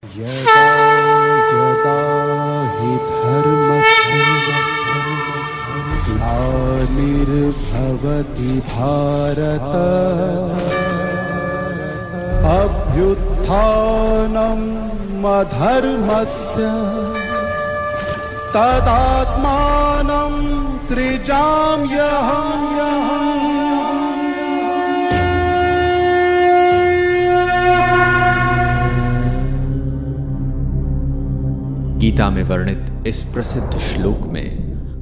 यदा यदा हि धर्मस्य ग्लानिर्भवति भारत अभ्युत्थानम् अधर्मस्य तदात्मानं सृजाम्यहम्। गीता में वर्णित इस प्रसिद्ध श्लोक में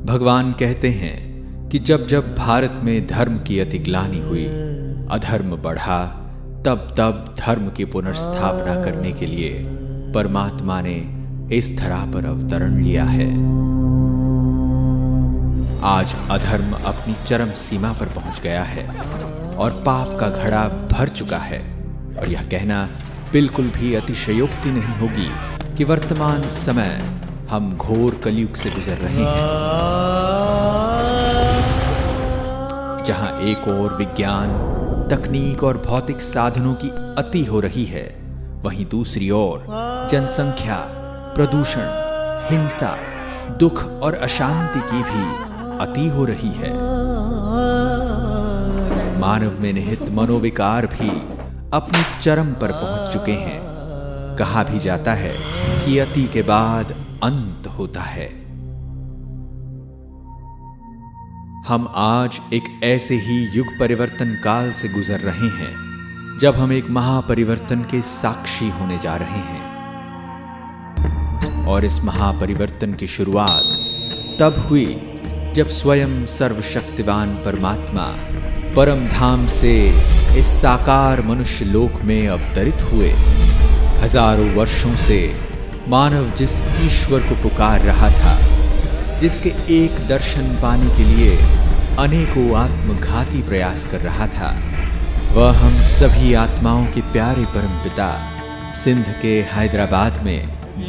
भगवान कहते हैं कि जब जब भारत में धर्म की अति ग्लानि हुई, अधर्म बढ़ा, तब तब धर्म की पुनर्स्थापना करने के लिए परमात्मा ने इस धरा पर अवतरण लिया है। आज अधर्म अपनी चरम सीमा पर पहुंच गया है और पाप का घड़ा भर चुका है, और यह कहना बिल्कुल भी अतिशयोक्ति नहीं होगी कि वर्तमान समय हम घोर कलयुग से गुजर रहे हैं, जहां एक ओर विज्ञान, तकनीक और भौतिक साधनों की अति हो रही है, वहीं दूसरी ओर जनसंख्या, प्रदूषण, हिंसा, दुख और अशांति की भी अति हो रही है। मानव में निहित मनोविकार भी अपनी चरम पर पहुंच चुके हैं। कहा भी जाता है कि अति के बाद अंत होता है। हम आज एक ऐसे ही युग परिवर्तन काल से गुजर रहे हैं जब हम एक महापरिवर्तन के साक्षी होने जा रहे हैं, और इस महापरिवर्तन की शुरुआत तब हुई जब स्वयं सर्वशक्तिवान परमात्मा परम धाम से इस साकार मनुष्य लोक में अवतरित हुए। हजारों वर्षों से मानव जिस ईश्वर को पुकार रहा था, जिसके एक दर्शन पाने के लिए अनेकों आत्मघाती प्रयास कर रहा था, वह हम सभी आत्माओं के प्यारे परमपिता सिंध के हैदराबाद में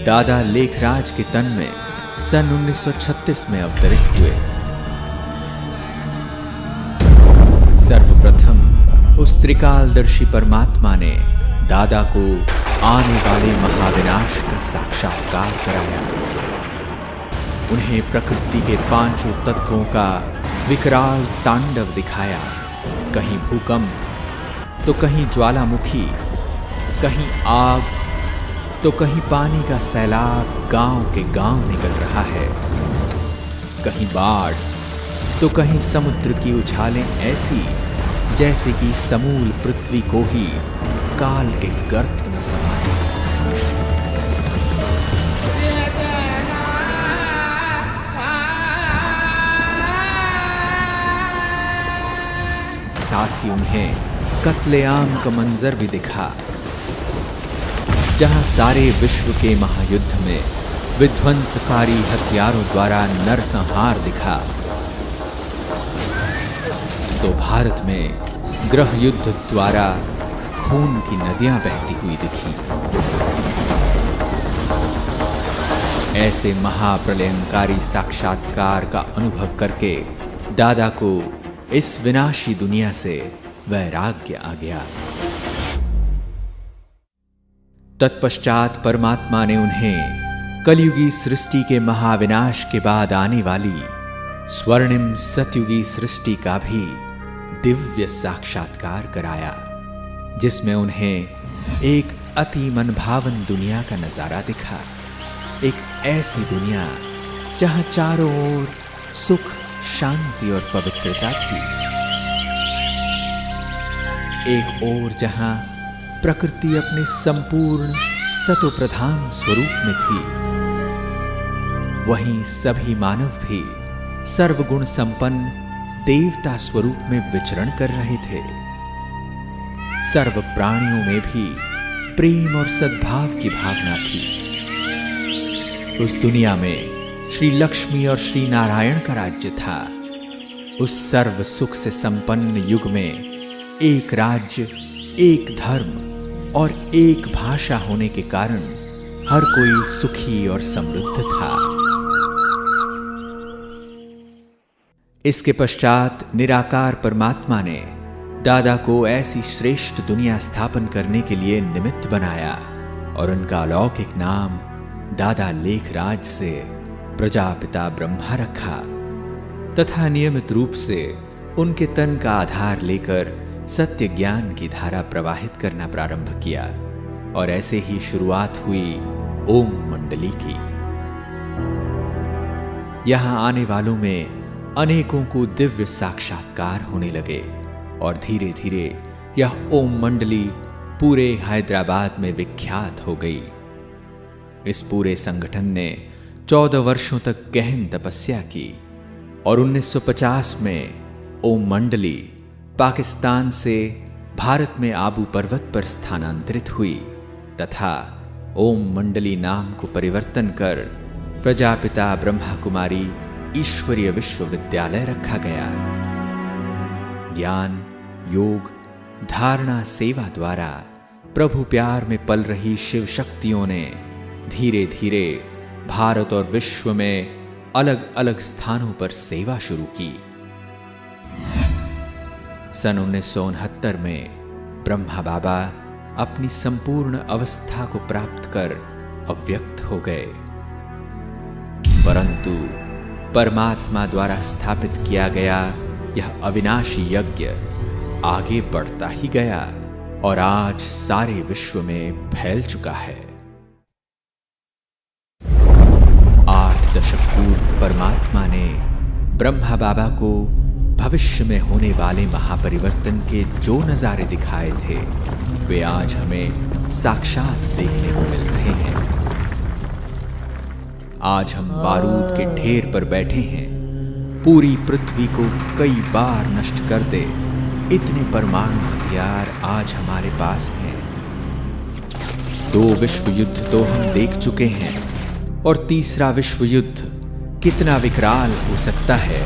दादा लेखराज के तन में सन 1936 में अवतरित हुए। सर्वप्रथम उस त्रिकालदर्शी परमात्मा ने दादा को आने वाले महाविनाश का साक्षात्कार कराया। उन्हें प्रकृति के पांचों तत्वों का विकराल तांडव दिखाया। कहीं भूकंप, तो कहीं ज्वालामुखी, कहीं आग, तो कहीं पानी का सैलाब गांव के गांव निकल रहा है, कहीं बाढ़, तो कहीं समुद्र की उछालें ऐसी जैसे कि समूल पृथ्वी को ही काल के गर्त में समा दे। साथ ही उन्हें कत्लेआम का मंजर भी दिखा, जहां सारे विश्व के महायुद्ध में विध्वंसकारी हथियारों द्वारा नरसंहार दिखा, तो भारत में गृह युद्ध द्वारा खून की नदियां बहती हुई दिखी। ऐसे महाप्रलयंकारी साक्षात्कार का अनुभव करके दादा को इस विनाशी दुनिया से वैराग्य आ गया। तत्पश्चात परमात्मा ने उन्हें कलयुगी सृष्टि के महाविनाश के बाद आने वाली स्वर्णिम सतयुगी सृष्टि का भी दिव्य साक्षात्कार कराया, जिसमें उन्हें एक अति मनभावन दुनिया का नजारा दिखा। एक ऐसी दुनिया जहां चारों ओर सुख, शांति और पवित्रता थी। एक ओर जहां प्रकृति अपने संपूर्ण सतोप्रधान स्वरूप में थी, वहीं सभी मानव भी सर्वगुण संपन्न देवता स्वरूप में विचरण कर रहे थे। सर्व प्राणियों में भी प्रेम और सद्भाव की भावना थी। उस दुनिया में श्री लक्ष्मी और श्री नारायण का राज्य था। उस सर्व सुख से संपन्न युग में एक राज्य, एक धर्म और एक भाषा होने के कारण हर कोई सुखी और समृद्ध था। इसके पश्चात निराकार परमात्मा ने दादा को ऐसी श्रेष्ठ दुनिया स्थापन करने के लिए निमित्त बनाया और उनका अलौकिक नाम दादा लेखराज से प्रजापिता ब्रह्मा रखा तथा नियमित रूप से उनके तन का आधार लेकर सत्य ज्ञान की धारा प्रवाहित करना प्रारंभ किया और ऐसे ही शुरुआत हुई ओम मंडली की। यहां आने वालों में अनेकों को दिव्य साक्षात्कार होने लगे और धीरे धीरे यह ओम मंडली पूरे हैदराबाद में विख्यात हो गई। इस पूरे संगठन ने 14 वर्षों तक गहन तपस्या की और 1950 में ओम मंडली पाकिस्तान से भारत में आबू पर्वत पर स्थानांतरित हुई तथा ओम मंडली नाम को परिवर्तन कर प्रजापिता ब्रह्मा कुमारी ईश्वरीय विश्वविद्यालय रखा गया। ज्ञान, योग, धारणा, सेवा द्वारा प्रभु प्यार में पल रही शिव शक्तियों ने धीरे धीरे भारत और विश्व में अलग अलग स्थानों पर सेवा शुरू की। सन 1969 में ब्रह्मा बाबा अपनी संपूर्ण अवस्था को प्राप्त कर अव्यक्त हो गए, परंतु परमात्मा द्वारा स्थापित किया गया यह अविनाशी यज्ञ आगे बढ़ता ही गया और आज सारे विश्व में फैल चुका है। 8 दशक पूर्व परमात्मा ने ब्रह्मा बाबा को भविष्य में होने वाले महापरिवर्तन के जो नजारे दिखाए थे वे आज हमें साक्षात देखने को मिल रहे हैं। आज हम बारूद के ढेर पर बैठे हैं। पूरी पृथ्वी को कई बार नष्ट कर दे इतने परमाणु हथियार आज हमारे पास हैं। 2 विश्व युद्ध तो हम देख चुके हैं और तीसरा विश्व युद्ध कितना विकराल हो सकता है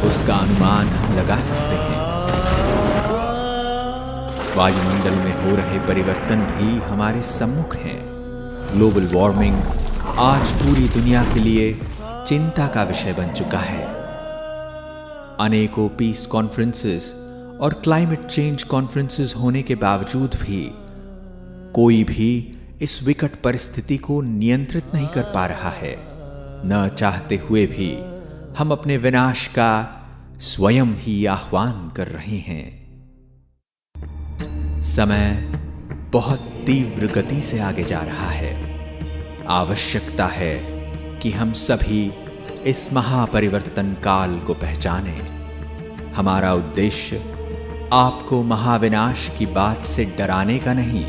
उसका अनुमान हम लगा सकते हैं। वायुमंडल में हो रहे परिवर्तन भी हमारे सम्मुख हैं। ग्लोबल वार्मिंग आज पूरी दुनिया के लिए चिंता का विषय बन चुका है। अनेकों पीस कॉन्फ्रेंसेस और क्लाइमेट चेंज कॉन्फ्रेंसेस होने के बावजूद भी कोई भी इस विकट परिस्थिति को नियंत्रित नहीं कर पा रहा है। न चाहते हुए भी हम अपने विनाश का स्वयं ही आह्वान कर रहे हैं। समय बहुत तीव्र गति से आगे जा रहा है। आवश्यकता है कि हम सभी इस महापरिवर्तन काल को पहचानें। हमारा उद्देश्य आपको महाविनाश की बात से डराने का नहीं,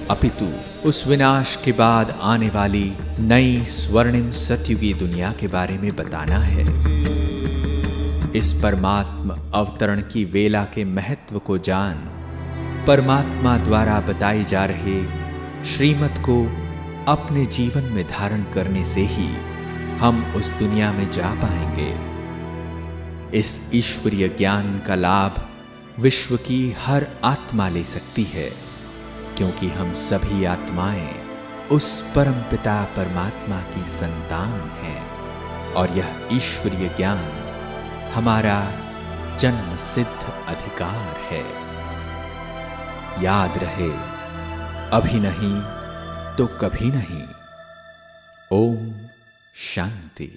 अपितु उस विनाश के बाद आने वाली नई स्वर्णिम सतयुगी दुनिया के बारे में बताना है। इस परमात्मा अवतरण की वेला के महत्व को जान परमात्मा द्वारा बताई जा रहे श्रीमत को अपने जीवन में धारण करने से ही हम उस दुनिया में जा पाएंगे। इस ईश्वरीय ज्ञान का लाभ विश्व की हर आत्मा ले सकती है, क्योंकि हम सभी आत्माएं उस परमपिता परमात्मा की संतान हैं और यह ईश्वरीय ज्ञान हमारा जन्म सिद्ध अधिकार है। याद रहे, अभी नहीं तो कभी नहीं। ओम शांति।